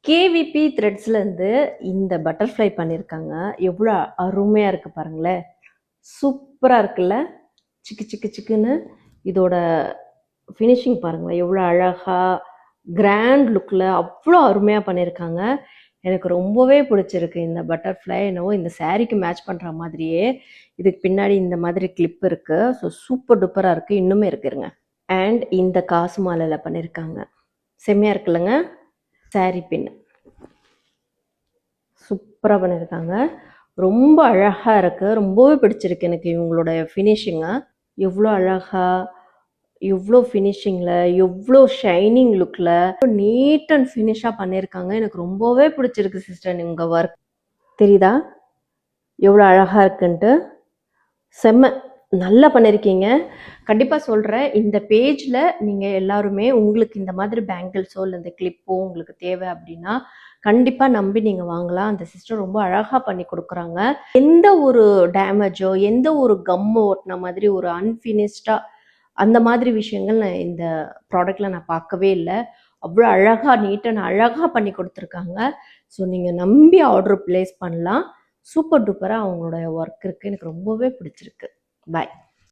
KVP த்ரெட்ஸ்லேருந்து இந்த butterfly பண்ணியிருக்காங்க. எவ்வளோ அருமையாக இருக்குது பாருங்களேன். சூப்பராக இருக்குல்ல, சிக்கு சிக்கு சிக்குன்னு. இதோட ஃபினிஷிங் பாருங்களேன், எவ்வளோ அழகாக கிராண்ட் லுக்கில் அவ்வளோ அருமையாக பண்ணியிருக்காங்க. எனக்கு ரொம்பவே பிடிச்சிருக்கு இந்த பட்டர்ஃப்ளை. என்னவோ இந்த சாரீக்கு மேட்ச் பண்ணுற மாதிரியே இதுக்கு பின்னாடி இந்த மாதிரி கிளிப் இருக்குது. ஸோ சூப்பர் டூப்பராக இருக்குது, இன்னுமே இருக்குதுங்க. அண்ட் இந்த காசு மாலையில் பண்ணியிருக்காங்க, செம்மையாக இருக்குல்லங்க. சாரீ பின் சூப்பராக பண்ணியிருக்காங்க, ரொம்ப அழகாக இருக்குது. ரொம்பவே பிடிச்சிருக்கு எனக்கு இவங்களோட ஃபினிஷிங்கை. எவ்வளோ அழகாக, எவ்வளோ ஃபினிஷிங்கில், எவ்வளோ ஷைனிங் லுக்கில் நீட் அண்ட் ஃபினிஷாக பண்ணியிருக்காங்க. எனக்கு ரொம்பவே பிடிச்சிருக்கு சிஸ்டர். உங்கள் ஒர்க் தெரியுதா எவ்வளோ அழகாக இருக்குன்ட்டு? செம்ம நல்லா பண்ணியிருக்கீங்க. கண்டிப்பாக சொல்கிறேன், இந்த பேஜில் நீங்கள் எல்லாருமே உங்களுக்கு இந்த மாதிரி பேங்கிள்ஸோ இல்லை இந்த கிளிப்போ உங்களுக்கு தேவை அப்படின்னா கண்டிப்பாக நம்பி நீங்கள் வாங்கலாம். அந்த சிஸ்டர் ரொம்ப அழகாக பண்ணி கொடுக்குறாங்க. எந்த ஒரு டேமேஜோ எந்த ஒரு கம்மோ ஒட்டின மாதிரி ஒரு அன்ஃபினிஷ்டாக அந்த மாதிரி விஷயங்கள் நான் இந்த ப்ராடக்டில் நான் பார்க்கவே இல்லை. அவ்வளோ அழகாக நீட்டாக அழகாக பண்ணி கொடுத்துருக்காங்க. ஸோ நீங்கள் நம்பி ஆர்டர் ப்ளேஸ் பண்ணலாம். சூப்பர் டூப்பராக அவங்களோட ஒர்க் இருக்குது, எனக்கு ரொம்பவே பிடிச்சிருக்கு. பாய்.